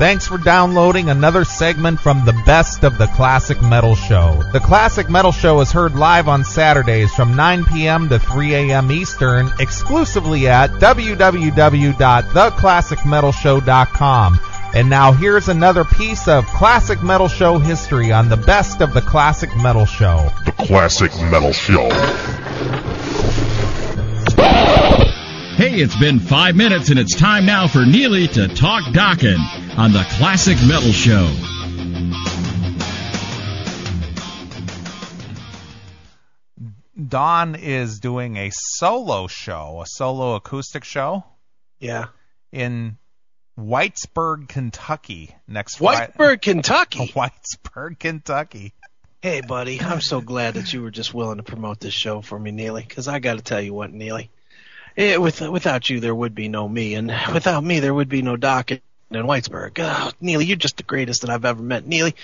Thanks for downloading another segment from the Best of the Classic Metal Show. The Classic Metal Show is heard live on Saturdays from 9 p.m. to 3 a.m. Eastern, exclusively at www.theclassicmetalshow.com. And now here's another piece of Classic Metal Show history on the Best of the Classic Metal Show. The Classic Metal Show. Hey, it's been 5 minutes, and it's time now for Neely to talk Dokken on the Classic Metal Show. Don is doing a solo show, a solo acoustic show. Yeah. In Whitesburg, Kentucky next Friday. Whitesburg, Kentucky? Whitesburg, Kentucky. Hey, buddy, I'm so glad that you were just willing to promote this show for me, Neely, because I got to tell you what, Neely. Without you, there would be no me, and without me, there would be no Doc in Whitesburg. Oh, Neely, you're just the greatest that I've ever met. Neely,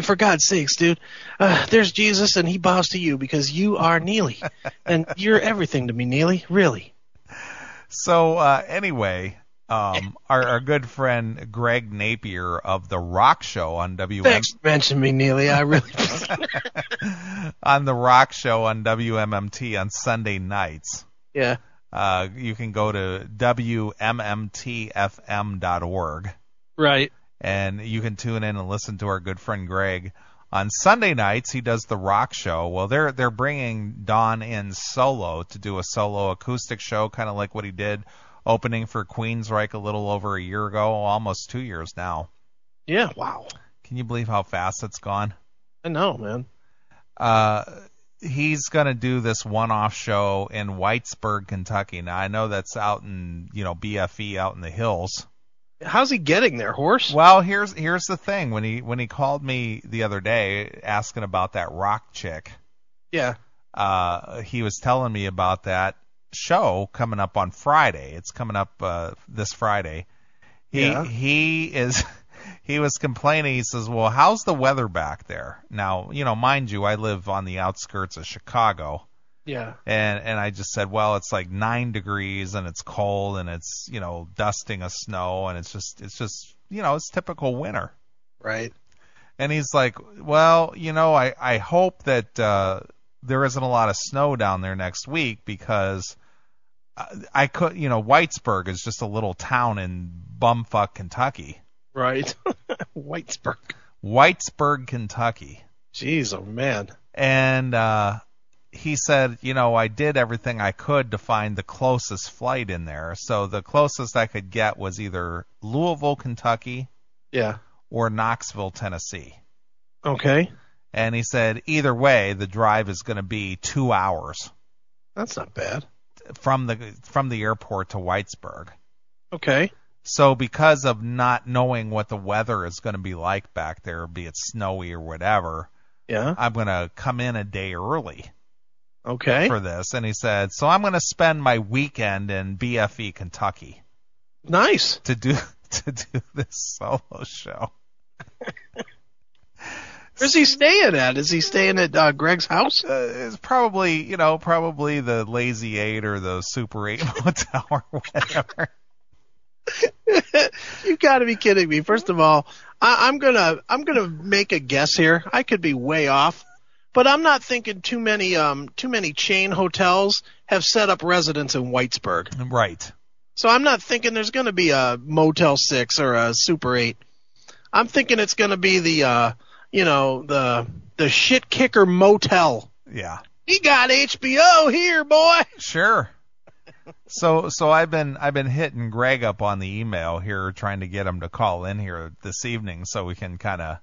for God's sakes, dude, there's Jesus, and he bows to you because you are Neely, and you're everything to me, Neely, really. So, anyway, our good friend Greg Napier of The Rock Show on WMMT. Thanks for mentioning me, Neely, I really... on The Rock Show on WMMT on Sunday nights. Yeah. You can go to WMMTFM.org. Right. And you can tune in and listen to our good friend Greg. On Sunday nights, he does The Rock Show. Well, they're bringing Don in solo to do a solo acoustic show, kind of like what he did opening for Queensryche a little over a year ago, almost 2 years now. Yeah, wow. Can you believe how fast it's gone? I know, man. He's going to do this one-off show in Whitesburg, Kentucky. Now, I know that's out in, BFE, out in the hills. How's he getting there, horse? Well, here's the thing. When he called me the other day asking about that rock chick, yeah, he was telling me about that show coming up on Friday. It's coming up this Friday. He was complaining. He says, well, how's the weather back there? Now, mind you, I live on the outskirts of Chicago. Yeah. And I just said, well, it's like 9 degrees and it's cold and it's, dusting of snow and it's just, it's typical winter. Right. And he's like, well, I hope that there isn't a lot of snow down there next week because I could, Whitesburg is just a little town in bumfuck Kentucky. Right. Whitesburg, Kentucky. Jeez, oh man. And he said, I did everything I could to find the closest flight in there. So the closest I could get was either Louisville, Kentucky, yeah, or Knoxville, Tennessee. Okay. And he said, either way, the drive is going to be 2 hours. That's not bad. From the airport to Whitesburg. Okay. So because of not knowing what the weather is going to be like back there, be it snowy or whatever, yeah, I'm going to come in a day early. Okay. For this. And he said, so I'm going to spend my weekend in BFE, Kentucky. Nice. To do this solo show. Where's he staying at? Is he staying at Greg's house? It's probably the Lazy 8 or the Super 8 motel or whatever. You got to be kidding me. First of all, I'm gonna make a guess here. I could be way off, but I'm not thinking too many chain hotels have set up residence in Whitesburg. Right. So I'm not thinking there's going to be a Motel 6 or a Super 8. I'm thinking it's going to be the shit kicker motel. Yeah. We got HBO here, boy. Sure. So I've been hitting Greg up on the email here, trying to get him to call in here this evening so we can kind of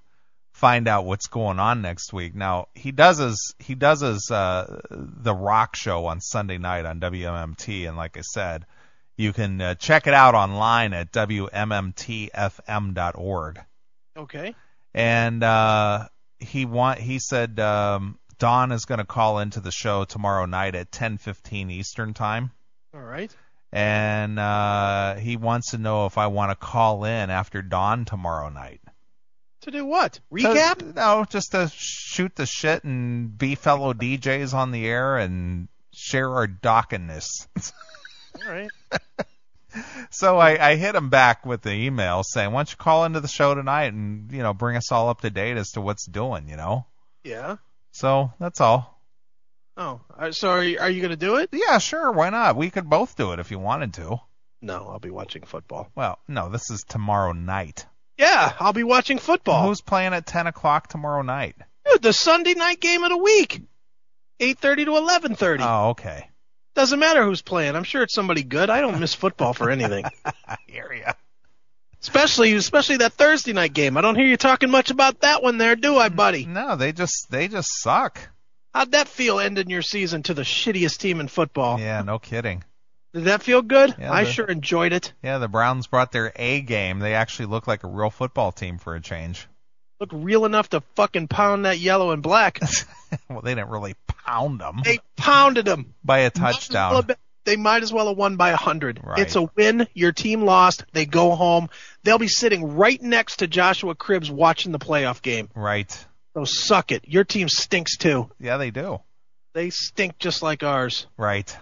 find out what's going on next week. Now he does his The Rock Show on Sunday night on WMMT, and like I said, you can check it out online at WMMTFM.org. Okay. And he said Don is going to call into the show tomorrow night at 10:15 Eastern time. All right. And he wants to know if I want to call in after dawn tomorrow night. To do what? Recap? No, just to shoot the shit and be fellow DJs on the air and share our dockenness. All right. So I hit him back with the email saying, why don't you call into the show tonight and, bring us all up to date as to what's doing, Yeah. So that's all. Oh, so are you going to do it? Yeah, sure. Why not? We could both do it if you wanted to. No, I'll be watching football. Well, no, this is tomorrow night. Yeah, I'll be watching football. Who's playing at 10 o'clock tomorrow night? Dude, the Sunday night game of the week. 8:30 to 11:30. Oh, okay. Doesn't matter who's playing. I'm sure it's somebody good. I don't miss football for anything. I hear ya. Especially that Thursday night game. I don't hear you talking much about that one there, do I, buddy? No, they just suck. How'd that feel ending your season to the shittiest team in football? Yeah, no kidding. Did that feel good? Yeah, I sure enjoyed it. Yeah, the Browns brought their A game. They actually look like a real football team for a change. Look real enough to fucking pound that yellow and black. Well, they didn't really pound them. They pounded them. By a touchdown. They might as well have won by 100. Right. It's a win. Your team lost. They go home. They'll be sitting right next to Joshua Cribbs watching the playoff game. Right. So suck it. Your team stinks too. Yeah, they do. They stink just like ours. Right.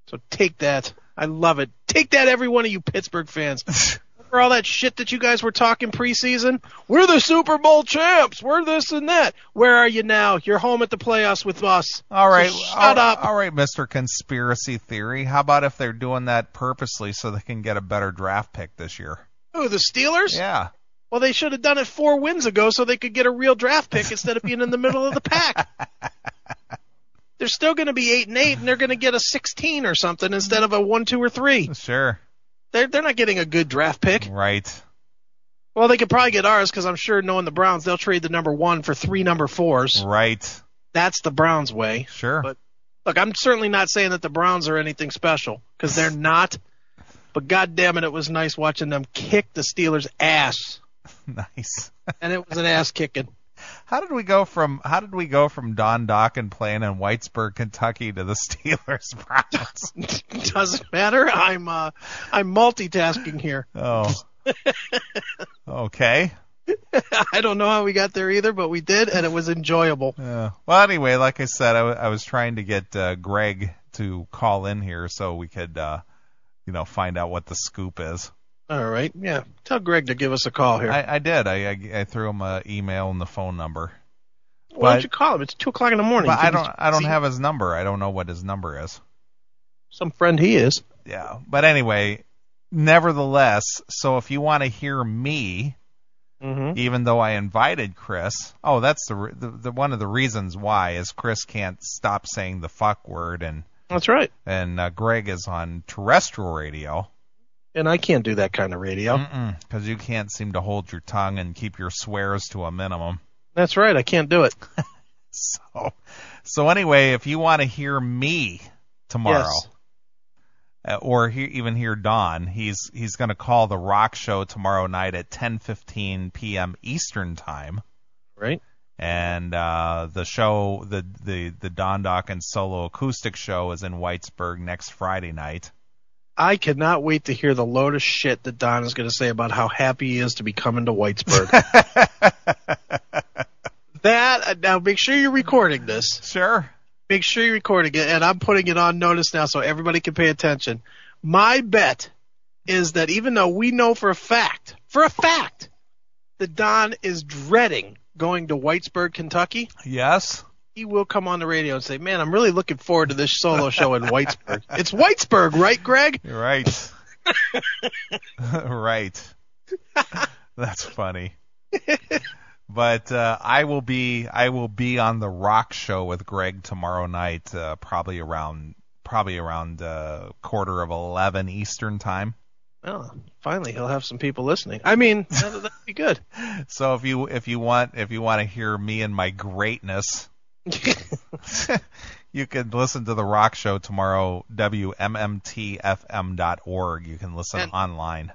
So take that. I love it. Take that, every one of you Pittsburgh fans. Remember all that shit that you guys were talking preseason? We're the Super Bowl champs. We're this and that. Where are you now? You're home at the playoffs with us. All right. So shut up. All right, Mr. Conspiracy Theory. How about if they're doing that purposely so they can get a better draft pick this year? Who, the Steelers? Yeah. Well, they should have done it 4 wins ago so they could get a real draft pick instead of being in the middle of the pack. They're still going to be 8-8, and they're going to get a 16 or something instead of a 1, 2, or 3. Sure. They're not getting a good draft pick. Right. Well, they could probably get ours because I'm sure, knowing the Browns, they'll trade the number 1 for 3 number 4s. Right. That's the Browns way. Sure. But look, I'm certainly not saying that the Browns are anything special because they're not. But God damn it was nice watching them kick the Steelers' ass. Nice. And it was an ass kicking. How did we go from Don Dokken playing in Whitesburg, Kentucky to the Steelers Browns? Doesn't matter. I'm multitasking here. Oh. Okay. I don't know how we got there either, but we did, and it was enjoyable. Well, anyway, like I said, I was trying to get Greg to call in here so we could, find out what the scoop is. All right. Yeah. Tell Greg to give us a call here. I did. I threw him an email and the phone number. Why don't you call him? It's 2:00 in the morning. But I don't have his number. I don't know what his number is. Some friend he is. Yeah. But anyway, nevertheless, so if you want to hear me, even though I invited Chris, that's the one of the reasons why is Chris can't stop saying the fuck word, and that's right. And Greg is on terrestrial radio. And I can't do that kind of radio. Because you can't seem to hold your tongue and keep your swears to a minimum. That's right. I can't do it. So anyway, if you want to hear me tomorrow, or even hear Don, he's going to call the Rock Show tomorrow night at 10:15 p.m. Eastern Time. Right. And the show, the Don Dokken solo acoustic show, is in Whitesburg next Friday night. I cannot wait to hear the load of shit that Don is going to say about how happy he is to be coming to Whitesburg. Now make sure you're recording this. Sure. Make sure you're recording it, and I'm putting it on notice now so everybody can pay attention. My bet is that even though we know for a fact, that Don is dreading going to Whitesburg, Kentucky. Yes. He will come on the radio and say, man, I'm really looking forward to this solo show in Whitesburg. It's Whitesburg, right, Greg? You're right. Right. That's funny. But I will be on the Rock Show with Greg tomorrow night, probably around 11:15 Eastern Time. Oh, finally he'll have some people listening. I mean, that'd be good. So if you want to hear me and my greatness, you can listen to the Rock Show tomorrow, WMMTFM.org. You can listen online.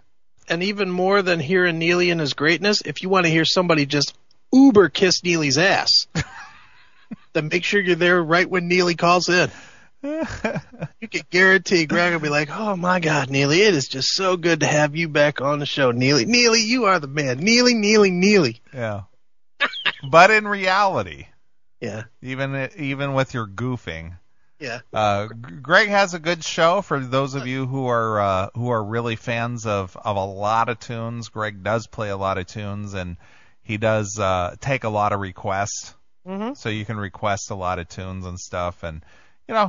And even more than hearing Neely and his greatness, if you want to hear somebody just uber kiss Neely's ass, then make sure you're there right when Neely calls in. You can guarantee Greg will be like, oh my God, Neely, it is just so good to have you back on the show, Neely. Neely, you are the man. Neely. Yeah. But in reality, yeah, even with your goofing, Yeah. Greg has a good show for those of you who are really fans of a lot of tunes. Greg does play a lot of tunes, and he does take a lot of requests. Mm-hmm. So you can request a lot of tunes and stuff, and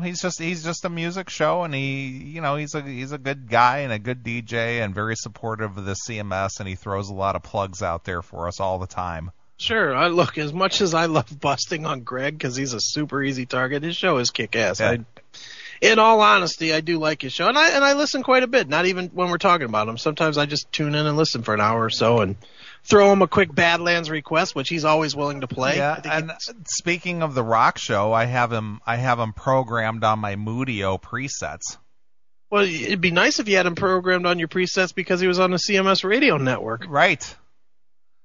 he's just a music show, and he's a good guy and a good DJ and very supportive of the CMS, and he throws a lot of plugs out there for us all the time. Sure. Look, as much as I love busting on Greg because he's a super easy target, his show is kick-ass. Yeah. In all honesty, I do like his show, and I listen quite a bit. Not even when we're talking about him. Sometimes I just tune in and listen for an hour or so, and throw him a quick Badlands request, which he's always willing to play. Yeah, and speaking of the rock show, I have him programmed on my Moodio presets. Well, it'd be nice if you had him programmed on your presets because he was on the CMS radio network. Right.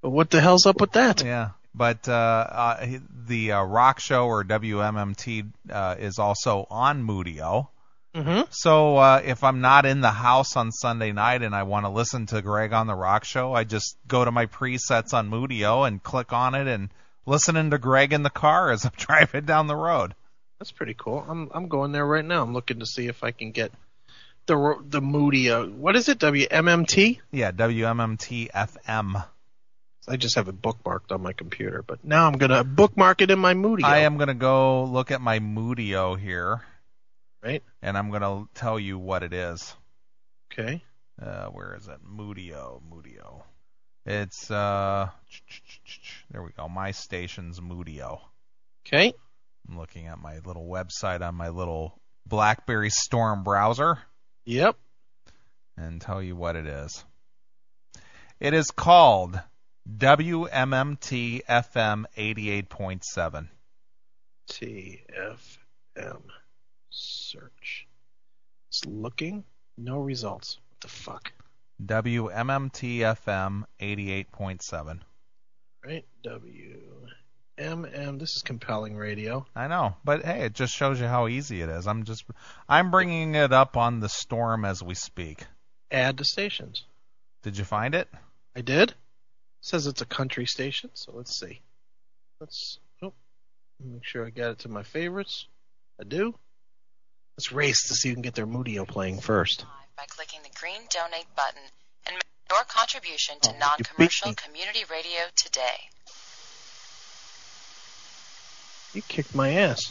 But what the hell's up with that? Yeah, but the rock show, or WMMT, is also on Moodio. Mm-hmm. So if I'm not in the house on Sunday night and I want to listen to Greg on the rock show, I just go to my presets on Moodio and click on it and listening to Greg in the car as I'm driving down the road. That's pretty cool. I'm going there right now. I'm looking to see if I can get the Moodio. What is it? WMMT? Yeah, WMMT FM. I just have it bookmarked on my computer, but now I'm going to bookmark it in my Moodio. I am going to go look at my Moodio here. Right. And I'm going to tell you what it is. Okay. Where is it? Moodio. It's, there we go. My station's Moodio. Okay. I'm looking at my little website on my little BlackBerry Storm browser. Yep. And tell you what it is. It is called WMMT FM 88.7. TFM. Search. It's looking. No results. What the fuck? WMMT FM 88.7. Right. WMM. This is compelling radio. I know, but hey, it just shows you how easy it is. I'm bringing it up on the Storm as we speak. Add to stations. Did you find it? I did. It says it's a country station, so let's see. Make sure I got it to my favorites. I do. Let's race to see who can get their Moodio playing first. By clicking the green donate button and make your contribution to non-commercial community radio today. You kicked my ass.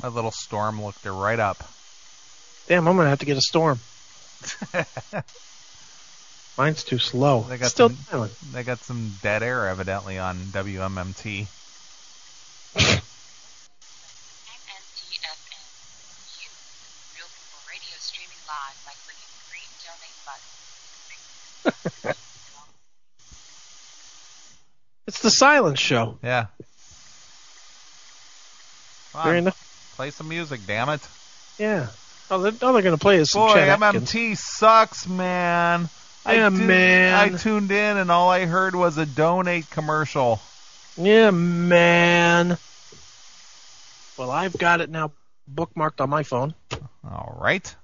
My little Storm looked her right up. Damn, I'm going to have to get a Storm. Mine's too slow. They got some dead air evidently on WMMT. Radio streaming live by clicking the green donate button. It's the Silence Show. Yeah. Fair enough. Play some music, damn it. Yeah. All they're going to play is some Boy, Chet Atkins. MMT sucks, man. Yeah, man. I tuned in and all I heard was a donate commercial. Yeah, man. Well, I've got it now bookmarked on my phone. All right.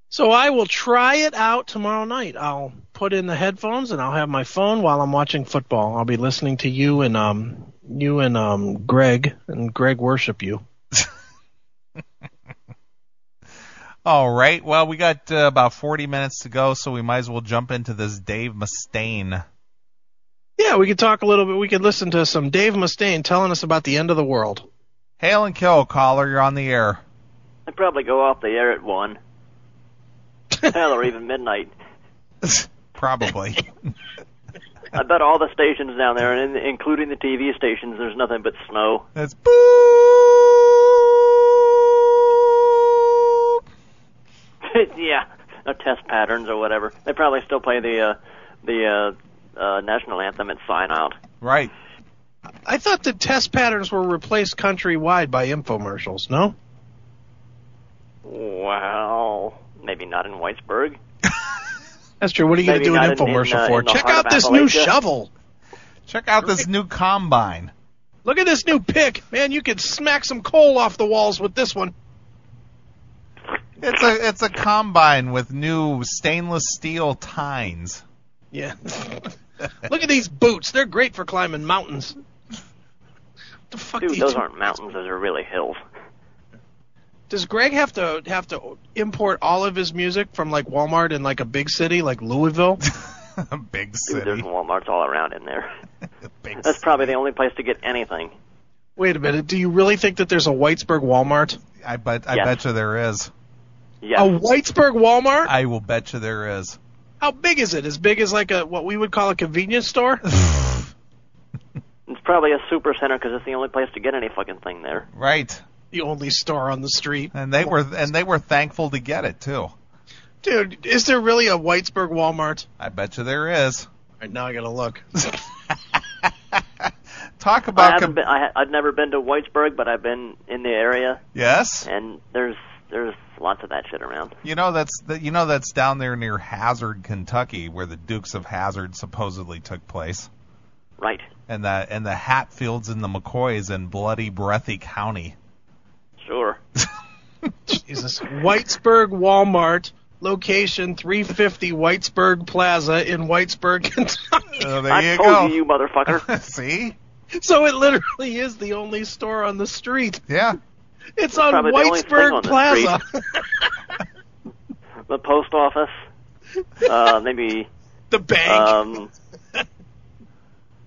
So I will try it out tomorrow night. I'll put in the headphones and I'll have my phone while I'm watching football. I'll be listening to you and Greg, and Greg worship you. All right. Well, we got about 40 minutes to go, so we might as well jump into this Dave Mustaine. Yeah, we could talk a little bit. We could listen to some Dave Mustaine telling us about the end of the world. Hail and kill, caller. You're on the air. I'd probably go off the air at 1. Hell, or even midnight. Probably. I bet all the stations down there, and including the TV stations, there's nothing but snow. That's boop. Yeah, no test patterns or whatever. They probably still play the national anthem at sign out. Right. I thought the test patterns were replaced countrywide by infomercials, no? Well, maybe not in Whitesburg. That's true. What are you going to do an infomercial for? Check out this new shovel. Check out this new combine. Look at this new pick. Man, you could smack some coal off the walls with this one. It's a combine with new stainless steel tines. Yeah. Look at these boots. They're great for climbing mountains. What the fuck? Dude, those aren't mountains. Those are really hills. Does Greg have to import all of his music from like Walmart in like a big city like Louisville? A big Dude, city. there's Walmarts all around in there. Big That's probably the only place to get anything. Wait a minute. Do you really think that there's a Whitesburg Walmart? I bet Yes. you there is. Yes. A Whitesburg Walmart? I will bet you there is. How big is it? As big as like what we would call a convenience store? It's probably a super center because it's the only place to get any fucking thing there. Right. The only store on the street. And they were thankful to get it too. Dude, is there really a Whitesburg Walmart? I bet you there is. All right, now I gotta look. Talk about I've never been to Whitesburg, but I've been in the area, yes. and there's lots of that shit around. That's down there near Hazard, Kentucky, where the Dukes of Hazard supposedly took place. Right. And the Hatfields and the McCoys in bloody Breathitt County. Sure. Jesus. Whitesburg Walmart, location 350 Whitesburg Plaza in Whitesburg, Kentucky. Oh, there I you told go. you motherfucker. See? So it literally is the only store on the street. Yeah. It's on Probably the only thing Whitesburg on the Plaza. The post office. Maybe The bank. the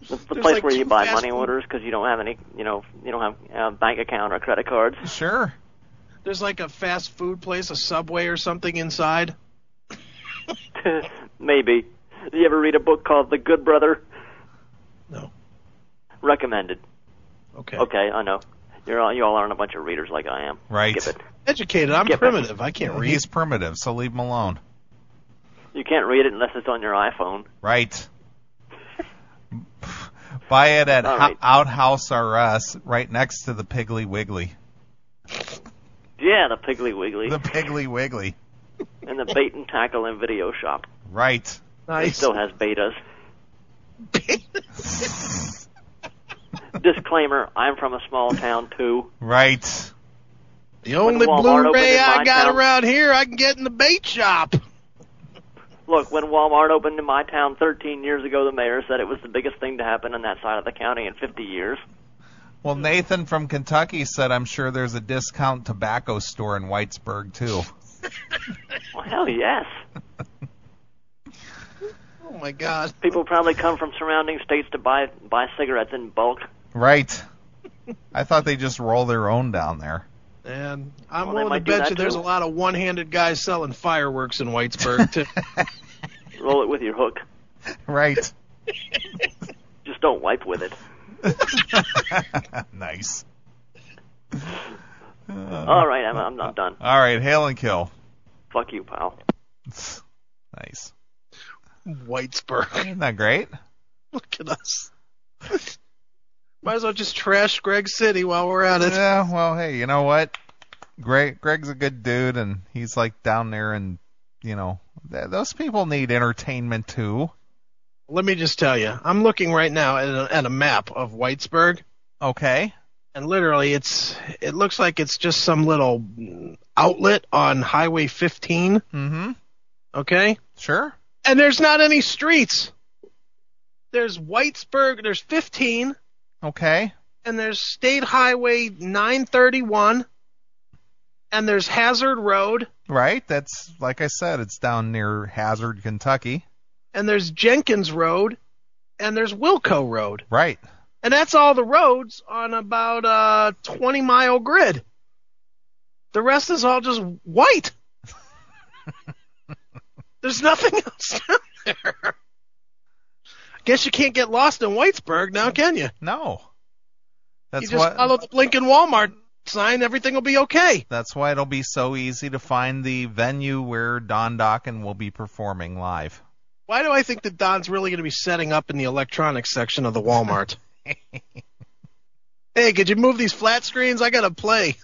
There's place like where you two buy fast money food- orders because you don't have any, you don't have a bank account or credit cards. Sure. There's like a fast food place, a Subway or something inside. Maybe. Did you ever read a book called The Good Brother? No. Recommended. Okay. Okay, I know. You all aren't a bunch of readers like I am. Right. Skip it. Educated. I'm Skip it. primitive. I can't read. He's primitive, so leave him alone. You can't read it unless it's on your iPhone. Right. Buy it at All right. Outhouse R Us, right next to the Piggly Wiggly. Yeah, the Piggly Wiggly. The Piggly Wiggly. And the bait and tackle and video shop. Right. It Nice. still has betas. Disclaimer, I'm from a small town too. Right. The only Walmart opened Blu-ray in I my got town- around here I can get in the bait shop. Look, when Walmart opened in my town 13 years ago, the mayor said it was the biggest thing to happen in that side of the county in 50 years. Well, Nathan from Kentucky said, I'm sure there's a discount tobacco store in Whitesburg, too. Well, hell yes. Oh my God. People probably come from surrounding states to buy cigarettes in bulk. Right. I thought they just roll their own down there. And I'm Well, they willing to might do bet that you there's too. a lot of one-handed guys selling fireworks in Whitesburg too. Roll it with your hook. Right. Just don't wipe with it. Nice. All right, I'm done. All right, hail and kill. Fuck you, pal. Nice. Whitesburg. Isn't that great? Look at us. Might as well just trash Greg City while we're at it. Yeah, well, hey, you know what? Greg's a good dude, and he's like down there, and, you know, those people need entertainment, too. Let me just tell you, I'm looking right now at a map of Whitesburg, Okay. and literally it looks like it's just some little outlet on Highway 15, Mm-hmm. okay? Sure. And there's not any streets. There's Whitesburg, there's 15, Okay. and there's State Highway 931, and there's Hazard Road, Right. That's, like I said, it's down near Hazard, Kentucky. and there's Jenkins Road, and there's Wilco Road. Right. And that's all the roads on about a 20-mile grid. The rest is all just white. There's nothing else down there. Guess you can't get lost in Whitesburg now, can you? No. You That's just follow the blinking Walmart sign, everything will be okay. That's why it'll be so easy to find the venue where Don Dokken will be performing live. Why do I think that Don's really going to be setting up in the electronics section of the Walmart? Hey, could you move these flat screens? I got to play.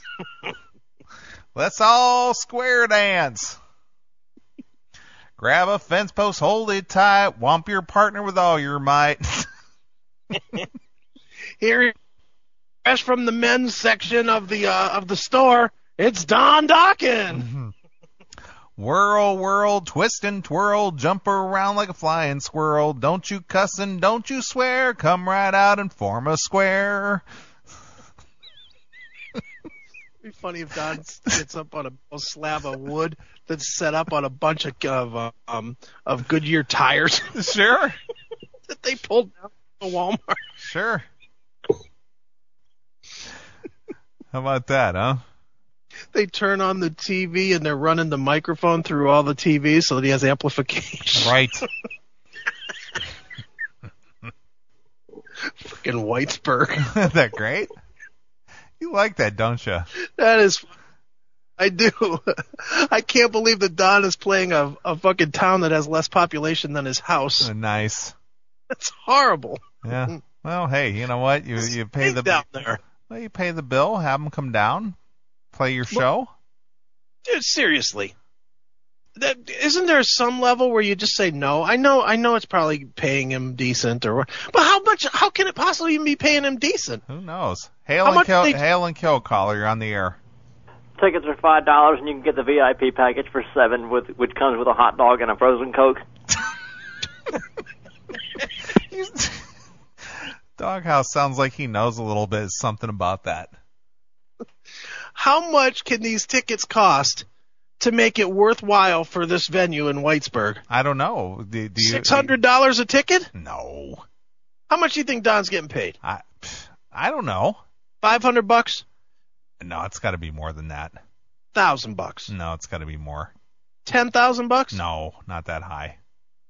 Let's all square dance. Grab a fence post, hold it tight, whomp your partner with all your might. Here, fresh from the men's section of the store, it's Don Dokken. Whirl, whirl, twist and twirl, jump around like a flying squirrel. Don't you cuss and don't you swear, come right out and form a square. It'd be funny if Don gets up on a slab of wood that's set up on a bunch of Goodyear tires. Sure. That they pulled down from Walmart. Sure. How about that, huh? They turn on the TV and they're running the microphone through all the TVs so that he has amplification. Right. Fucking Whitesburg. Isn't that great? You like that, don't you? That is, I do. I can't believe that Don is playing a fucking town that has less population than his house. Nice. That's horrible. Yeah. Well, hey, you know what? You pay the down there. Well, you pay the bill, have them come down, play your show. Dude, seriously. Isn't there some level where you just say no? I know it's probably paying him decent but how can it possibly even be paying him decent? Who knows? Hail and kill caller, you're on the air. Tickets are $5, and you can get the VIP package for $7, which comes with a hot dog and a frozen Coke. Doghouse sounds like he knows a little bit something about that. How much can these tickets cost to make it worthwhile for this venue in Whitesburg? I don't know. $600 a ticket? No. How much do you think Don's getting paid? I don't know. $500? No, it's got to be more than that. $1,000? No, it's got to be more. $10,000? No, not that high.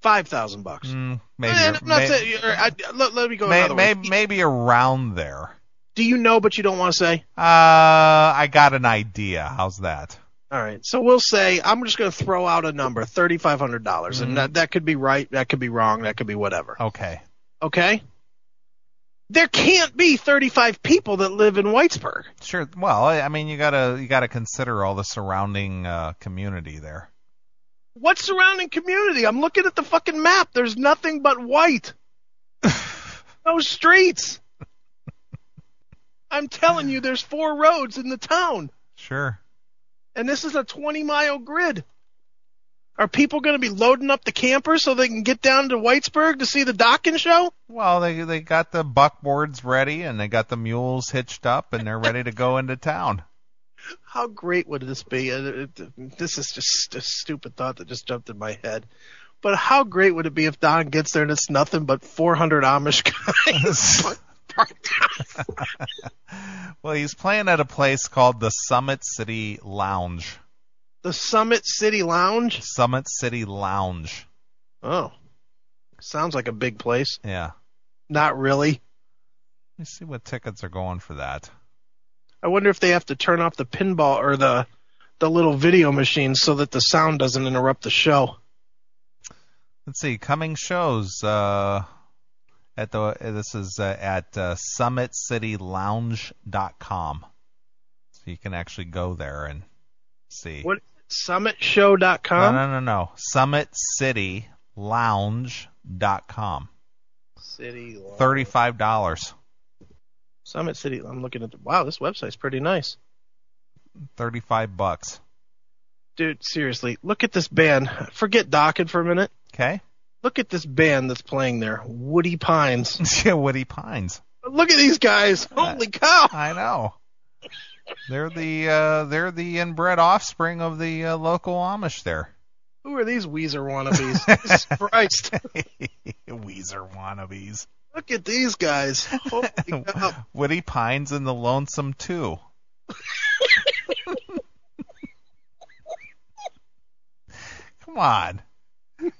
$5,000? Let me go another way. Maybe around there. Do you know, but you don't want to say? I got an idea. How's that? All right. So we'll say, I'm just going to throw out a number, $3,500. And that could be right, that could be wrong, that could be whatever. Okay. Okay? There can't be 35 people that live in Whitesburg. Sure. Well, I mean, you gotta consider all the surrounding community there. What surrounding community? I'm looking at the fucking map. There's nothing but white. No streets. I'm telling you, there's 4 roads in the town. Sure. And this is a 20-mile grid. Are people going to be loading up the campers so they can get down to Whitesburg to see the docking show? Well, they got the buckboards ready, and they got the mules hitched up, and they're ready to go into town. How great would this be? This is just a stupid thought that just jumped in my head. But how great would it be if Don gets there and it's nothing but 400 Amish guys? Well, he's playing at a place called the Summit City Lounge. The Summit City Lounge? Summit City Lounge. Oh. Sounds like a big place. Yeah. Not really. Let me see what tickets are going for that. I wonder if they have to turn off the pinball or the little video machine so that the sound doesn't interrupt the show. Let's see. Coming shows. This is at summitcitylounge.com. So you can actually go there and see. What? SummitShow.com? No. SummitCityLounge.com. City Lounge. $35. Summit City. I'm looking at wow, this website's pretty nice. $35. Dude, seriously, look at this band. Forget Dokken for a minute. Okay. Look at this band that's playing there. Woody Pines. Yeah, Woody Pines. Look at these guys. Holy cow. I know. They're the inbred offspring of the local Amish there. Who are these Weezer wannabes? Jesus Christ. Weezer wannabes. Look at these guys. Holy cow. Woody Pines and the Lonesome 2. Come on.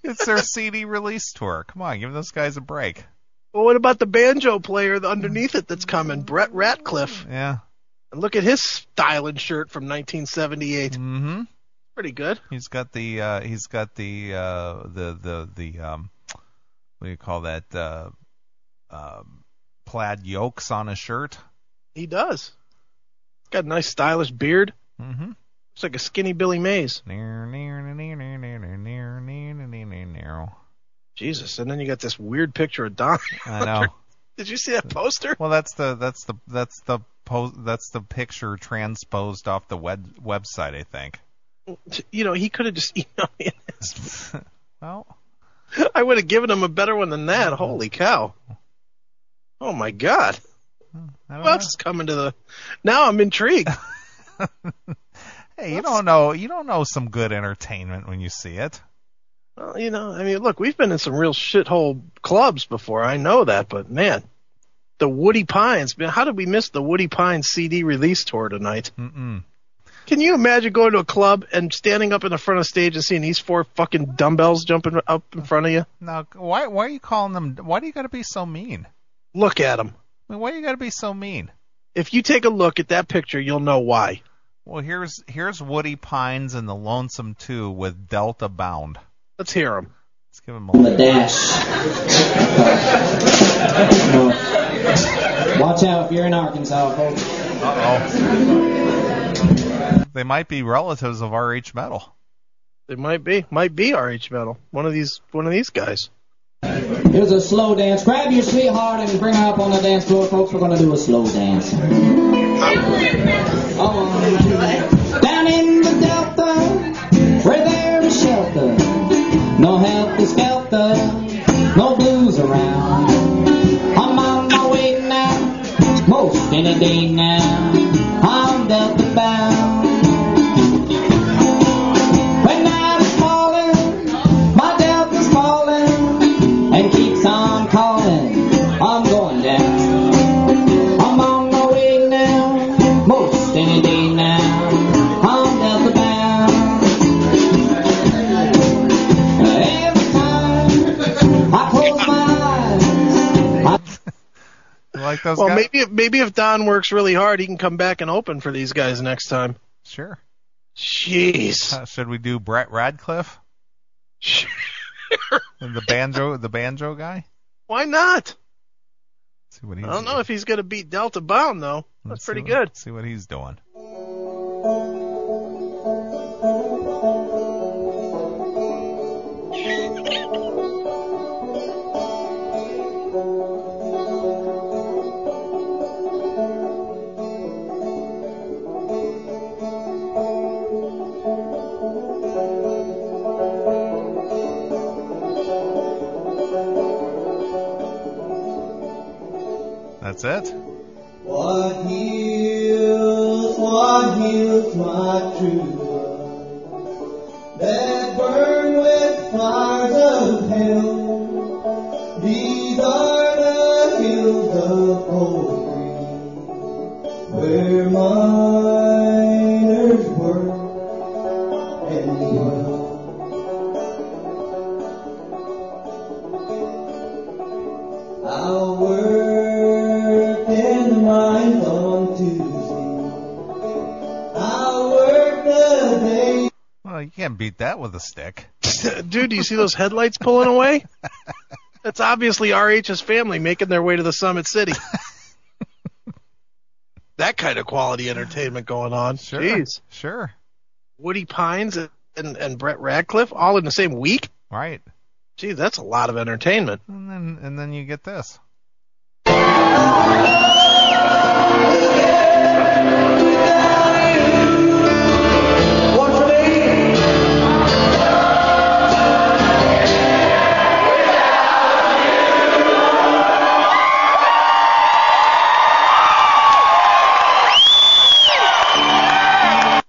It's their CD release tour. Come on, give those guys a break. Well, what about the banjo player underneath it that's coming? Brett Ratcliffe. Yeah. And look at his styling shirt from 1978. Mm-hmm. Pretty good. He's got the what do you call that? Plaid yokes on his shirt. He does. Got a nice stylish beard. Mm-hmm. Looks like a skinny Billy Mays. Jesus, and then you got this weird picture of Don. I know. Did you see that poster? Well, that's the picture transposed off the website, I think. You know, he could have just emailed me. Well, I would have given him a better one than that. Holy cow! Oh my God! Who else is coming to the? Now I'm intrigued. Hey, you don't know some good entertainment when you see it. Well, I mean, look, we've been in some real shithole clubs before. I know that, but man, the Woody Pines, man, how did we miss the Woody Pines CD release tour tonight? Mm-mm. Can you imagine going to a club and standing up in the front of stage and seeing these 4 fucking dumbbells jumping up in front of you? Now, why are you calling them? Why do you got to be so mean? Look at them. I mean, why do you got to be so mean? If you take a look at that picture, you'll know why. Well, here's Woody Pines and the Lonesome 2 with Delta Bound. Let's hear them. Let's give him The dash. Watch out if you're in Arkansas, folks. Uh-oh. They might be relatives of RH Metal. They might be RH Metal. One of these guys. Here's a slow dance. Grab your sweetheart and bring her up on the dance floor, folks. We're going to do a slow dance. Down in the Delta, where there is shelter, no help is skelter, no blues around. I'm on my way now, most any day now. I'm Delta bound. When night is falling, my Delta's falling, and keeps on calling. I'm going down. I'm on my way now, most any day now. I'm Delta bound. Every time I close my eyes. You like those Well, guys? maybe if Don works really hard, he can come back and open for these guys next time. Sure. Jeez. Should we do Brett Radcliffe? Sure. And the banjo guy? Why not? See what he's I don't know if he's going to beat Delta Bound, though. That's pretty good. Let's see what he's doing. That's it? What heals my true love that burn with fires of hell? These are the hills of Old Green, where miners work and dwell. I'll work in the mines on Tuesday. I'll work the day. Well, you can't beat that with a stick. Dude, do you see those headlights pulling away? That's obviously RH's family making their way to the Summit City. That kind of quality entertainment going on. Sure. Jeez. Sure. Woody Pines and Brett Radcliffe all in the same week? Right. Gee, that's a lot of entertainment. And then you get this.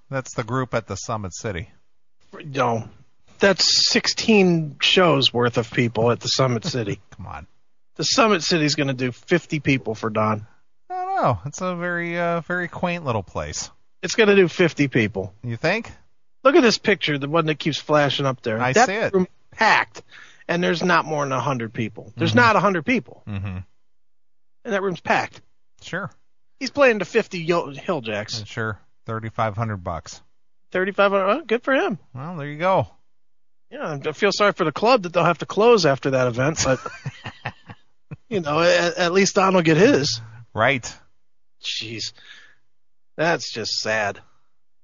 That's the group at the Summit City. No, that's 16 shows worth of people at the Summit City. Come on. The Summit City's going to do 50 people for Don. I don't know. It's a very quaint little place. It's going to do 50 people. You think? Look at this picture, the one that keeps flashing up there. I that see it. Room packed, and there's not more than 100 people. There's not 100 people, Mm-hmm. and that room's packed. Sure. He's playing to 50 Hill Jacks. Sure. $3,500. 3,500. Oh, good for him. Well, there you go. Yeah, I feel sorry for the club that they'll have to close after that event, but at least Don will get his. Right. Jeez, that's just sad.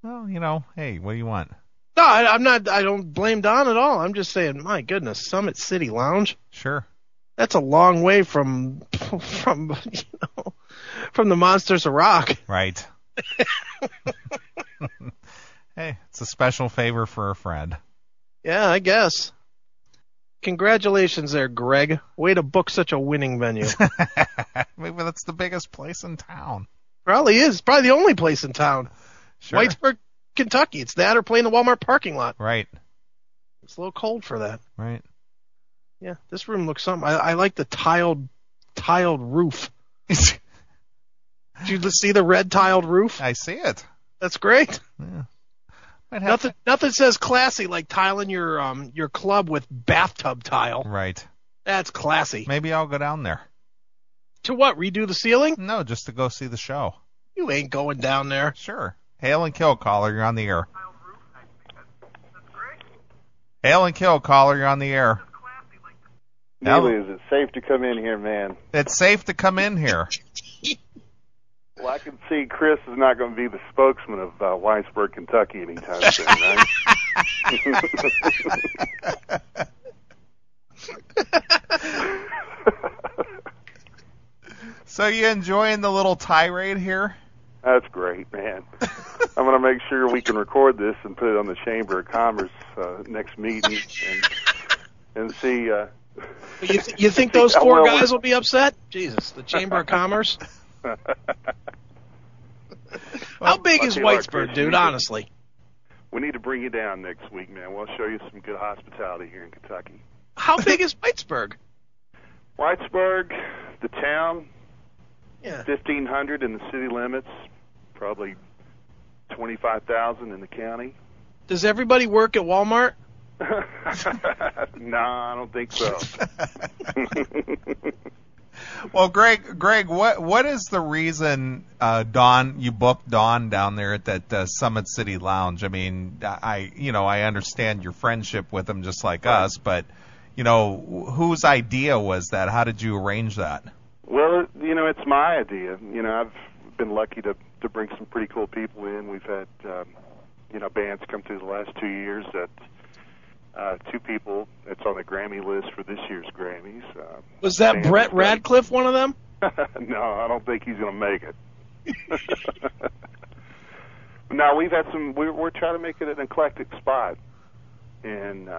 Well, hey, what do you want? No, I'm not. I don't blame Don at all. I'm just saying, my goodness, Summit City Lounge. Sure. That's a long way from the Monsters of Rock. Right. Hey, it's a special favor for a friend. Yeah, I guess. Congratulations there, Greg. Way to book such a winning venue. Maybe that's the biggest place in town. Probably is. Probably the only place in town. Sure. Whitesburg, Kentucky. It's that or playing the Walmart parking lot. Right. It's a little cold for that. Right. Yeah, this room looks something. I like the tiled roof. Did you see the red tiled roof? I see it. That's great. Yeah. Might have Nothing says classy like tiling your club with bathtub tile. Right. That's classy. Maybe I'll go down there. To what? Redo the ceiling? No, just to go see the show. You ain't going down there. Sure. Hail and kill, caller. You're on the air. Hail and kill, caller. You're on the air. Neely, is it safe to come in here, man? It's safe to come in here. Well, I can see Chris is not going to be the spokesman of Whitesburg, Kentucky anytime soon, right? So you enjoying the little tirade here? That's great, man. I'm going to make sure we can record this and put it on the Chamber of Commerce next meeting and see... You think those four guys will be upset? Jesus, the Chamber of Commerce? How big is Whitesburg, dude, honestly? We need to bring you down next week, man. We'll show you some good hospitality here in Kentucky. How big is Whitesburg? Whitesburg, the town, Yeah. 1,500 in the city limits, probably 25,000 in the county. Does everybody work at Walmart? No, I don't think so. Well, Greg, what is the reason you booked Dawn down there at that Summit City Lounge? I mean, I understand your friendship with him just like us, but whose idea was that? How did you arrange that? Well, it's my idea. I've been lucky to bring some pretty cool people in. We've had bands come through the last 2 years that. Two people that's on the Grammy list for this year's Grammys. Was that Brett Radcliffe one of them? No, I don't think he's going to make it. No, we've had some. We're trying to make it an eclectic spot, and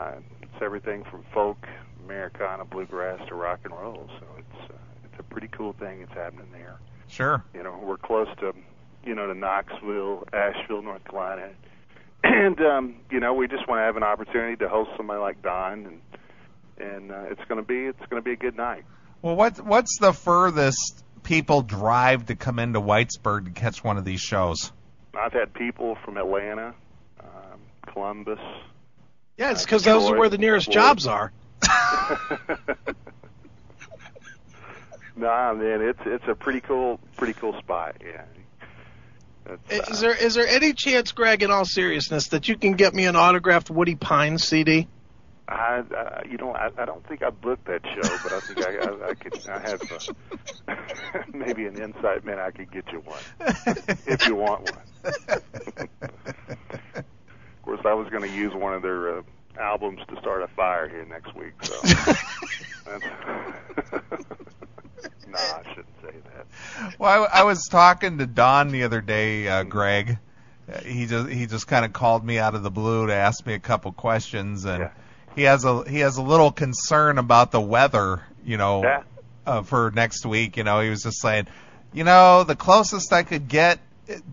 it's everything from folk, Americana, bluegrass to rock and roll. So it's a pretty cool thing that's happening there. Sure. We're close to to Knoxville, Asheville, North Carolina. And we just want to have an opportunity to host somebody like Don, and it's going to be a good night. Well, what's the furthest people drive to come into Whitesburg to catch one of these shows? I've had people from Atlanta, Columbus. Yeah, it's because those are where the nearest jobs are. Nah, man, it's a pretty cool spot. Yeah. Is there any chance, Greg, in all seriousness, that you can get me an autographed Woody Pines CD? I don't think I booked that show, but I think I could. I have maybe an insight, man. I could get you one if you want one. Of course, I was going to use one of their albums to start a fire here next week. So, no, I shouldn't say that. Well, I was talking to Don the other day, Greg. He just kind of called me out of the blue to ask me a couple questions, and he has a little concern about the weather, for next week. He was just saying, the closest I could get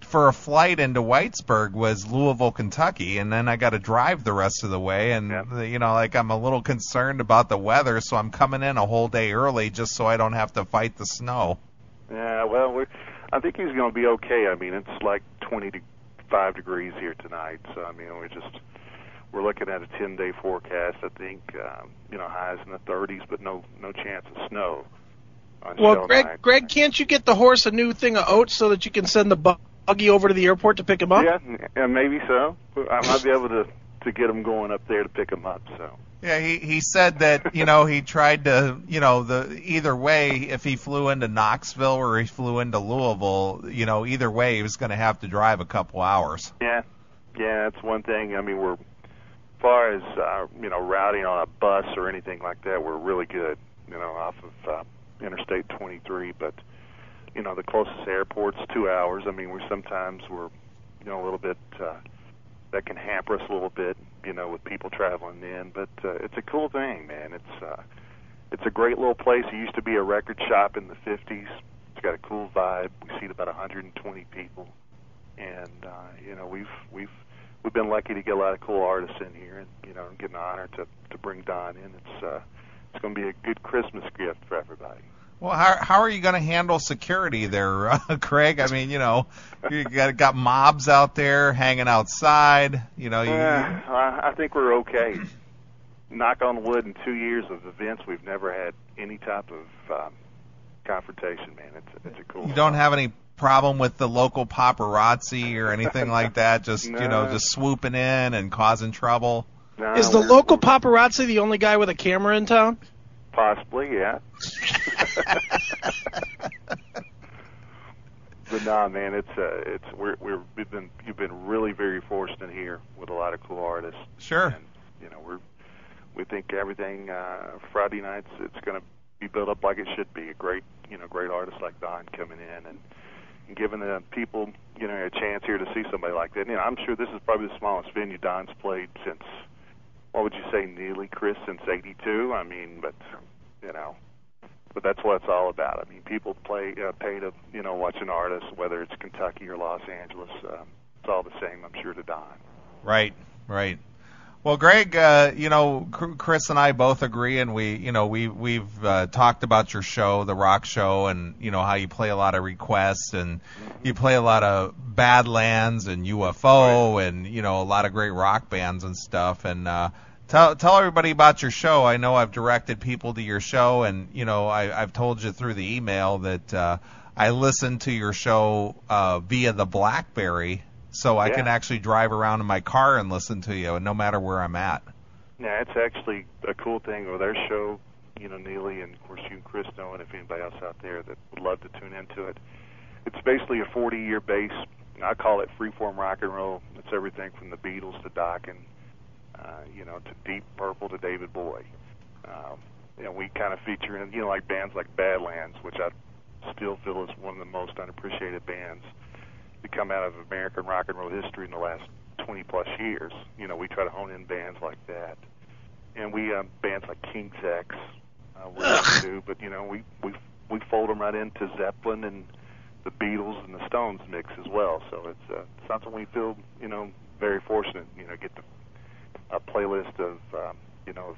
for a flight into Whitesburg was Louisville, Kentucky, and then I got to drive the rest of the way, and I'm a little concerned about the weather, so I'm coming in a whole day early just so I don't have to fight the snow. Yeah, well, I think he's going to be okay. I mean, it's like 25 degrees here tonight, so I mean, we're looking at a 10-day forecast. I think highs in the 30s, but no chance of snow. Well, Greg, can't you get the horse a new thing of oats so that you can send the buggy over to the airport to pick him up? Yeah, maybe so. I might be able to get him going up there to pick him up. So. Yeah, he said that he tried to either way, if he flew into Knoxville or he flew into Louisville, either way he was going to have to drive a couple hours. Yeah, that's one thing. I mean, as far as routing on a bus or anything like that, we're really good. Off of Interstate 23, but the closest airport's 2 hours. I mean, we're a little bit that can hamper us a little bit, with people traveling in. But it's a cool thing, man. It's a great little place. It used to be a record shop in the 50s. It's got a cool vibe. We seat about 120 people, and we've been lucky to get a lot of cool artists in here, and and get an honor to bring Don in. It's going to be a good Christmas gift for everybody. Well, how are you going to handle security there, Craig? I mean, you got mobs out there hanging outside. I think we're okay. Knock on wood, in 2 years of events, we've never had any type of confrontation, man. It's a cool. You don't have any problem with the local paparazzi or anything like that? Just just swooping in and causing trouble. No, is the local paparazzi the only guy with a camera in town? Possibly, yeah. But nah, man, you've been really very fortunate here with a lot of cool artists. Sure. And, we think everything Friday nights it's going to be built up like it should be. A great artist like Don coming in and giving the people a chance here to see somebody like that. I'm sure this is probably the smallest venue Don's played since. What would you say, Neely, Chris, since '82? I mean, but that's what it's all about. I mean, people pay to watch an artist, whether it's Kentucky or Los Angeles. It's all the same, I'm sure, to Don. Right. Well, Greg, Chris and I both agree, and we've talked about your show, the rock show, and how you play a lot of requests, and you play a lot of Badlands and UFO, and a lot of great rock bands and stuff. And tell everybody about your show. I know I've directed people to your show, and I've told you through the email that I listen to your show via the BlackBerry. So I can actually drive around in my car and listen to you, no matter where I'm at. Yeah, it's actually a cool thing with our show. Neely, and of course you and Chris know, and if anybody else out there that would love to tune into it. It's basically a 40-year base. I call it freeform rock and roll. It's everything from the Beatles to Dokken, to Deep Purple to David Bowie. We kind of feature in, like bands like Badlands, which I still feel is one of the most unappreciated bands to come out of American rock and roll history in the last 20-plus years. We try to hone in bands like that. And we bands like King's X, we do, but, we fold them right into Zeppelin and the Beatles and the Stones mix as well. So it's something we feel, very fortunate, get a playlist of, of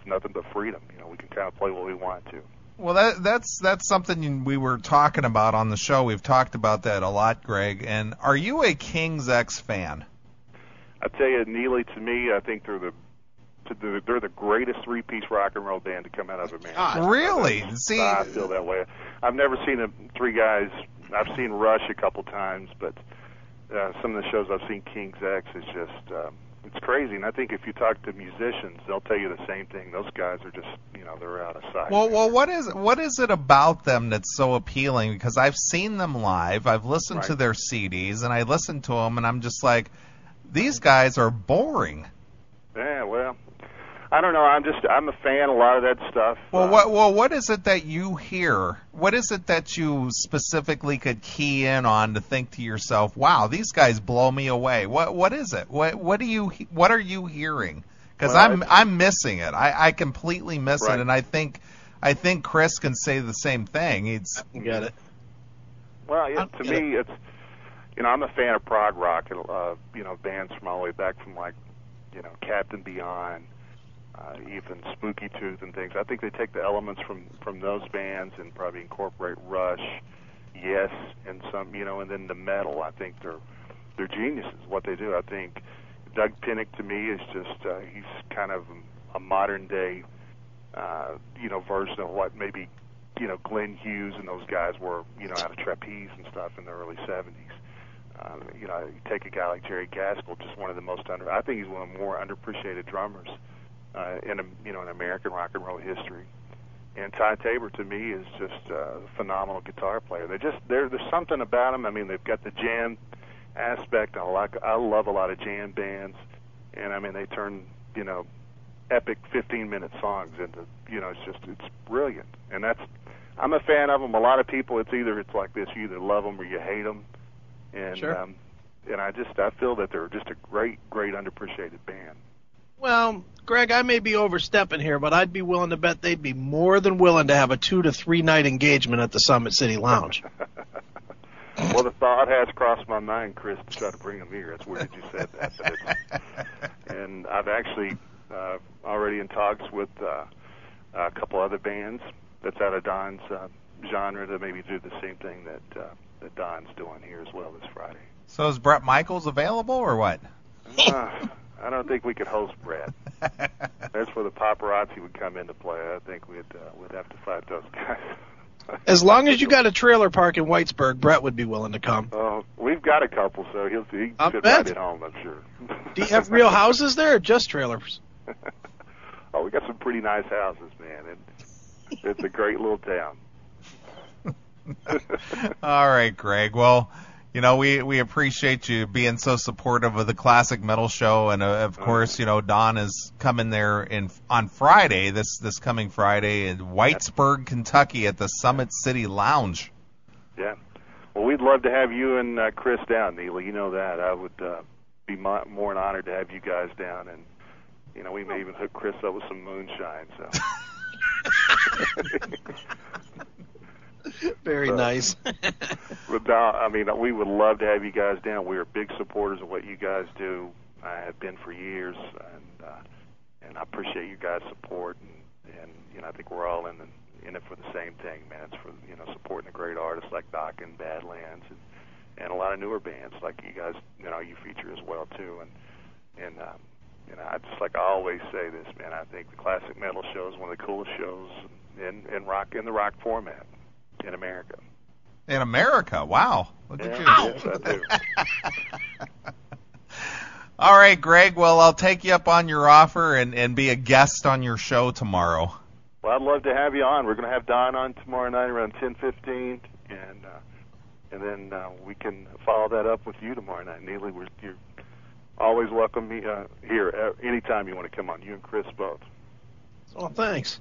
nothing but freedom. We can kind of play what we want to. Well, that's something we were talking about on the show. We've talked about that a lot, Greg. And are you a King's X fan? I tell you, Neely, to me, I think they're the greatest three-piece rock and roll band to come out of America. Really? See, I feel that way. I've never seen three guys. I've seen Rush a couple times, but some of the shows I've seen King's X is just it's crazy. And I think if you talk to musicians, they'll tell you the same thing. Those guys are just, they're out of sight. Well, what is it about them that's so appealing? Because I've seen them live, I've listened to their CDs, and I listen to them, and I'm just like, these guys are boring. Yeah, well, I don't know. I'm a fan of a lot of that stuff. Well, what is it that you hear? What is it that you specifically could key in on to think to yourself, "Wow, these guys blow me away"? What is it? What are you hearing? Because I'm missing it. I completely miss it, and I think Chris can say the same thing. You got it. Well, to me, it's I'm a fan of prog rock, bands from all the way back from Captain Beyond. Even Spooky Tooth and things. I think they take the elements from those bands and probably incorporate Rush, Yes, and some, and then the metal. I think they're geniuses what they do. I think Doug Pinnick to me is just he's kind of a modern day version of what maybe Glenn Hughes and those guys were out of Trapeze and stuff in the early 70s. You take a guy like Jerry Gaskell, just one of the most I think he's one of the more underappreciated drummers in American rock and roll history. And Ty Tabor to me is just a phenomenal guitar player. There's something about them. I mean, they've got the jam aspect. I love a lot of jam bands, and I mean they turn epic 15-minute songs into it's brilliant. And I'm a fan of them. A lot of people it's like this: you either love them or you hate them. And sure. And I feel that they're just a great underappreciated band. Well, Greg, I may be overstepping here, but I'd be willing to bet they'd be more than willing to have a 2 to 3 night engagement at the Summit City Lounge. Well, the thought has crossed my mind, Chris, to try to bring them here. It's weird you said that. But and I've actually already in talks with a couple other bands that's out of Don's genre to maybe do the same thing that Don's doing here as well this Friday. So is Brett Michaels available or what? I don't think we could host Brett. That's where the paparazzi would come into play. I think we'd have to fight those guys. As long as you got a trailer park in Whitesburg, Brett would be willing to come. We've got a couple, so he can sit right at home, I'm sure. Do you have real houses there or just trailers? We got some pretty nice houses, man. It's a great little town. All right, Greg. Well, we appreciate you being so supportive of the Classic Metal Show, and of course, Don is coming there on Friday, this coming Friday in Whitesburg, Kentucky, at the Summit City Lounge. Yeah. Well, we'd love to have you and Chris down, Neely. You know that. I would be more than honored to have you guys down, and we may even hook Chris up with some moonshine. So. Very nice. But we would love to have you guys down. We are big supporters of what you guys do. I have been for years, and I appreciate you guys' support. And I think we're all in it for the same thing, man. It's for supporting the great artists like Doc and Badlands, and a lot of newer bands like you guys. You feature as well too. And I just like I always say this, man. I think the Classic Metal Show is one of the coolest shows in the rock format. In America. In America? Wow. Look at you. Yes, I do. All right, Greg. Well, I'll take you up on your offer and be a guest on your show tomorrow. Well, I'd love to have you on. We're going to have Don on tomorrow night around 10:15, and then we can follow that up with you tomorrow night. Neely, you're always welcome here anytime you want to come on. You and Chris both. Oh, thanks.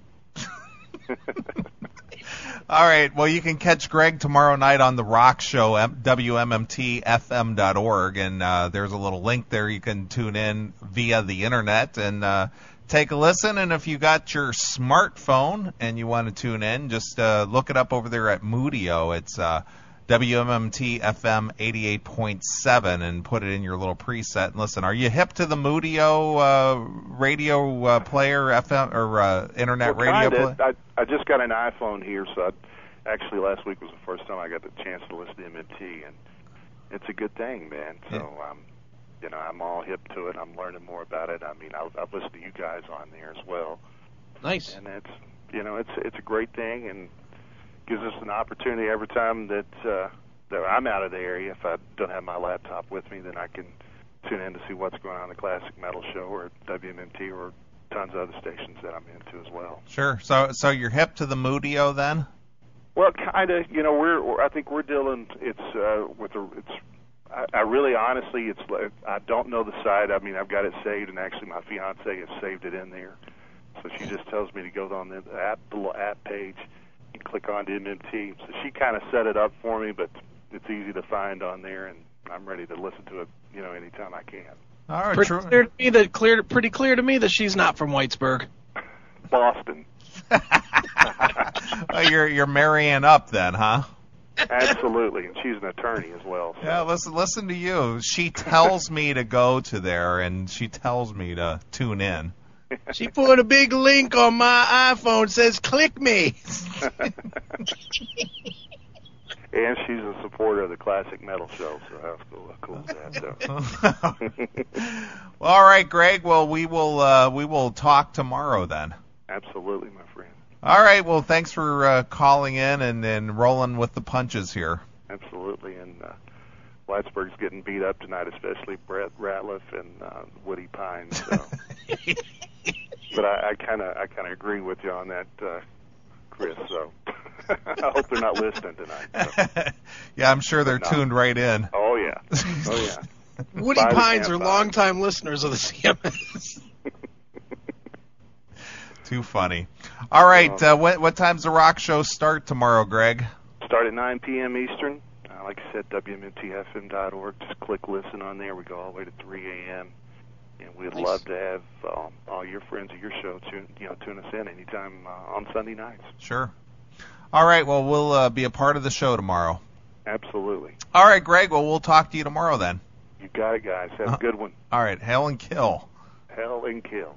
All right. Well, you can catch Greg tomorrow night on The Rock Show, WMMTFM.org, and there's a little link there. You can tune in via the internet and take a listen. And if you got your smartphone and you want to tune in, just look it up over there at Moodio. It's WMMTFM 88.7, and put it in your little preset and listen. Are you hip to the Moodio radio player, FM or internet radio player? I just got an iPhone here, so actually last week was the first time I got the chance to listen to MMT, and it's a good thing, man. So I'm all hip to it. I'm learning more about it. I mean, I've listened to you guys on there as well. Nice. And it's a great thing, and gives us an opportunity every time that I'm out of the area. If I don't have my laptop with me, then I can tune in to see what's going on in the Classic Metal Show or WMMT or tons of other stations that I'm into as well. Sure. So you're hip to the Moodio then? Well, kind of. I think we're dealing. I really, honestly, it's like I don't know the site. I mean, I've got it saved, and actually, my fiance has saved it in there. So she just tells me to go on the little app page and click on to MMT. So she kind of set it up for me, but it's easy to find on there, and I'm ready to listen to it, anytime I can. All right, pretty clear to me that she's not from Whitesburg. Boston. Well, you're marrying up then, huh? Absolutely, and she's an attorney as well. So. Yeah, listen to you. She tells me to go to there, and she tells me to tune in. She put a big link on my iPhone, says click me. And she's a supporter of the Classic Metal Show, so how cool is that? So. Well, all right, Greg. Well, we will talk tomorrow then. Absolutely, my friend. All right. Well, thanks for calling in and rolling with the punches here. Absolutely, and Whitesburg's getting beat up tonight, especially Brett Ratliff and Woody Pine. So. But I kind of agree with you on that, Chris. So I hope they're not listening tonight. So. Yeah, I'm sure they're tuned right in. Oh yeah. Woody Pines are longtime listeners of the CMS. Too funny. All right, what time's the rock show start tomorrow, Greg? Start at 9 p.m. Eastern. Like I said, WMMTFM.org. Just click listen on there. We go all the way to 3 a.m. And we'd love to have all your friends of your show tune us in anytime on Sunday nights. Sure. All right. Well, we'll be a part of the show tomorrow. Absolutely. All right, Greg. Well, we'll talk to you tomorrow then. You got it, guys. Have a good one. All right. Hail and kill. Hell and kill.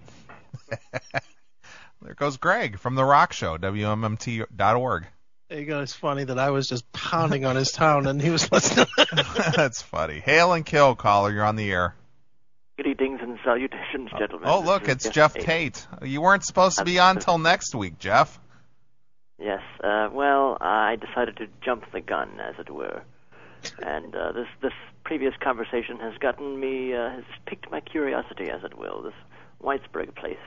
There goes Greg from The Rock Show, WMMT.org. There you go. It's funny that I was just pounding on his town and he was listening. That's funny. Hail and kill, caller. You're on the air. Greetings and salutations, gentlemen. Oh, look, it's Jeff Tate. You weren't supposed to be on till next week, Jeff. Yes. Well, I decided to jump the gun, as it were. And this previous conversation has gotten me, has piqued my curiosity, as it will, this Whitesburg place.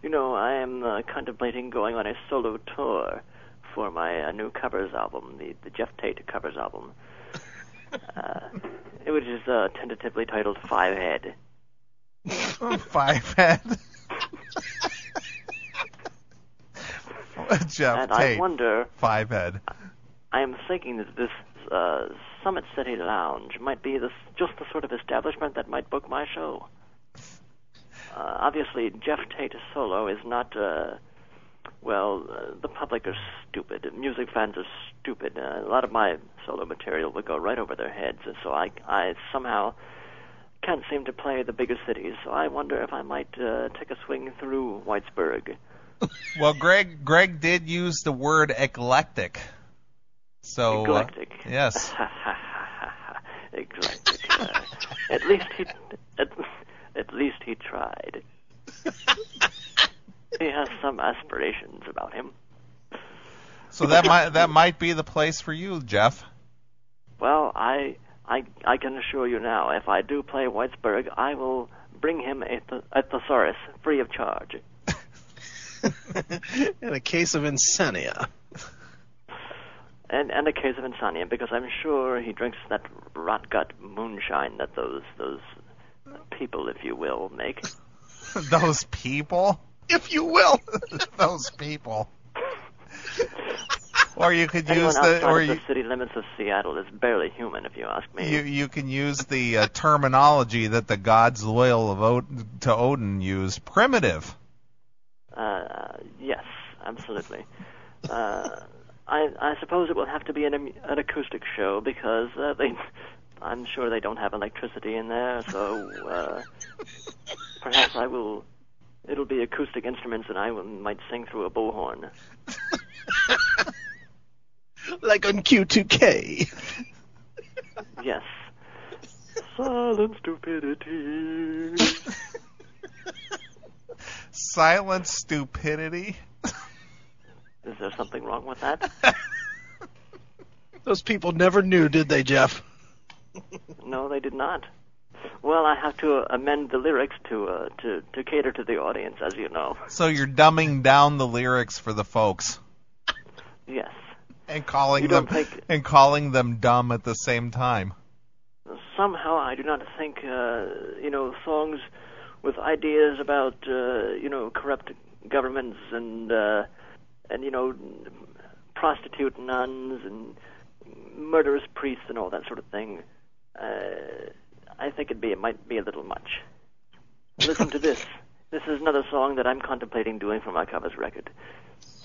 You know, I am contemplating going on a solo tour for my new covers album, the Jeff Tate covers album, which is tentatively titled Five Head. Five Head? Jeff and Tate, I wonder, Five Head. I am thinking that this Summit City Lounge might be just the sort of establishment that might book my show. Obviously, Jeff Tate solo is not, the public are stupid. Music fans are stupid. A lot of my solo material would go right over their heads, and so I somehow can't seem to play the bigger cities. So I wonder if I might take a swing through Whitesburg. Well, Greg did use the word eclectic. So, eclectic. Yes. Eclectic. At least he tried. He has some aspirations about him. So that might be the place for you, Jeff. Well, I can assure you now, if I do play Whitesburg, I will bring him a thesaurus free of charge. In a case of insomnia. And a case of insomnia, because I'm sure he drinks that rot gut moonshine that those people, if you will, make. Those people? If you will. Those people. Or you could Anyone use the city limits of Seattle is barely human, if you ask me. You can use the terminology that the gods loyal to Odin used, primitive. Yes, absolutely. I suppose it will have to be an acoustic show because I'm sure they don't have electricity in there, so perhaps it'll be acoustic instruments and I might sing through a bullhorn. Like on Q2K. Yes. Silent stupidity. Silent stupidity? Is there something wrong with that? Those people never knew, did they, Jeff? No, they did not. Well, I have to amend the lyrics to cater to the audience, as you know. So you're dumbing down the lyrics for the folks. Yes. And calling them dumb at the same time. Somehow I do not think songs with ideas about corrupt governments and prostitute nuns and murderous priests and all that sort of thing. I think it might be a little much. Listen to this. This is another song that I'm contemplating doing for my covers record.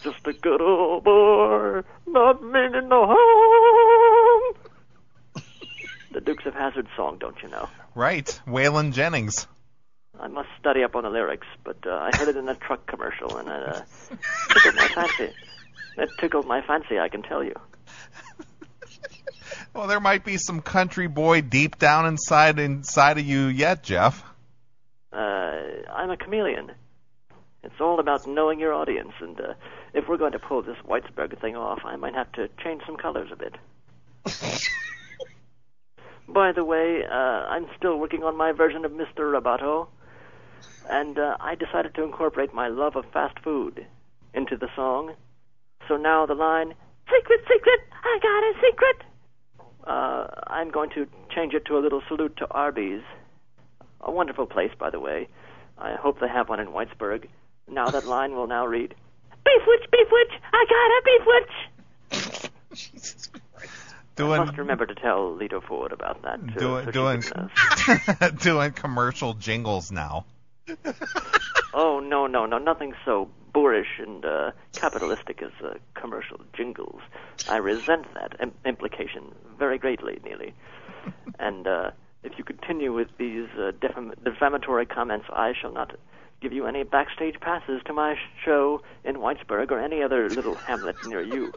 Just a good old boy, not meaning no harm. The Dukes of Hazzard song, don't you know? Right, Waylon Jennings. I must study up on the lyrics, but I heard it in a truck commercial, and it tickled my fancy. That tickled my fancy, I can tell you. Well, there might be some country boy deep down inside of you yet, Jeff. I'm a chameleon. It's all about knowing your audience, and if we're going to pull this Whitesburg thing off, I might have to change some colors a bit. By the way, I'm still working on my version of Mr. Roboto, and I decided to incorporate my love of fast food into the song. So now the line, "Secret, secret, I got a secret," I'm going to change it to a little salute to Arby's. A wonderful place, by the way. I hope they have one in Whitesburg. Now that line will now read, "Beef witch, I got a beef witch." Jesus Christ. I must remember to tell Lito Ford about that. Doing commercial jingles now. Oh, no, nothing so boorish and capitalistic as commercial jingles. I resent that implication very greatly, Neely. And if you continue with these defamatory comments, I shall not give you any backstage passes to my show in Whitesburg or any other little hamlet near you.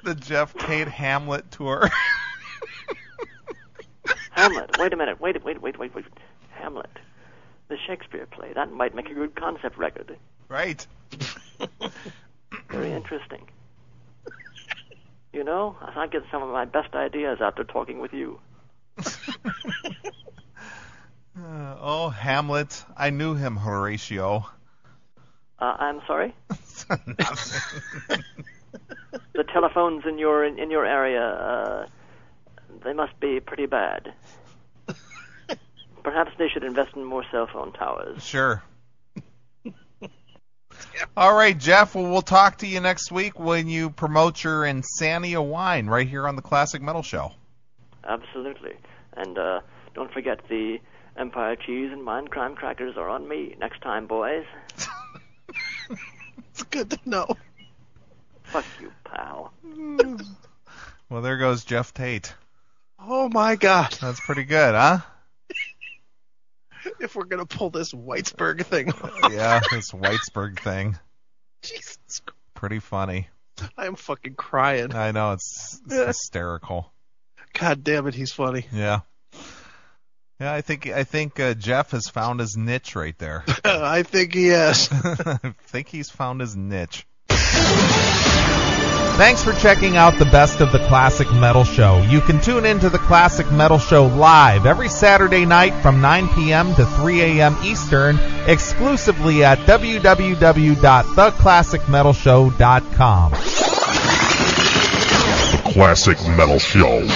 The Jeff Tate Hamlet tour. Hamlet. Wait a minute. Wait. Hamlet. The Shakespeare play. That might make a good concept record. Right. Very interesting. You know, I get some of my best ideas after talking with you. Oh, Hamlet. I knew him, Horatio. I'm sorry? The telephones in your area, they must be pretty bad. Perhaps they should invest in more cell phone towers. Sure. All right, Jeff. Well, we'll talk to you next week when you promote your Insania wine right here on the Classic Metal Show. Absolutely. And don't forget the Empire cheese and Mind Crime crackers are on me next time, boys. It's good to know. Fuck you, pal. Well, there goes Jeff Tate. Oh, my God. That's pretty good, huh? If we're going to pull this Whitesburg thing off. Yeah, this Whitesburg thing. Jesus Christ. Pretty funny. I am fucking crying. I know, it's hysterical. God damn it, he's funny. Yeah. Yeah, I think Jeff has found his niche right there. I think he has. I think he's found his niche. Thanks for checking out the best of the Classic Metal Show. You can tune into the Classic Metal Show live every Saturday night from 9 p.m. to 3 a.m. Eastern, exclusively at www.theclassicmetalshow.com. The Classic Metal Show.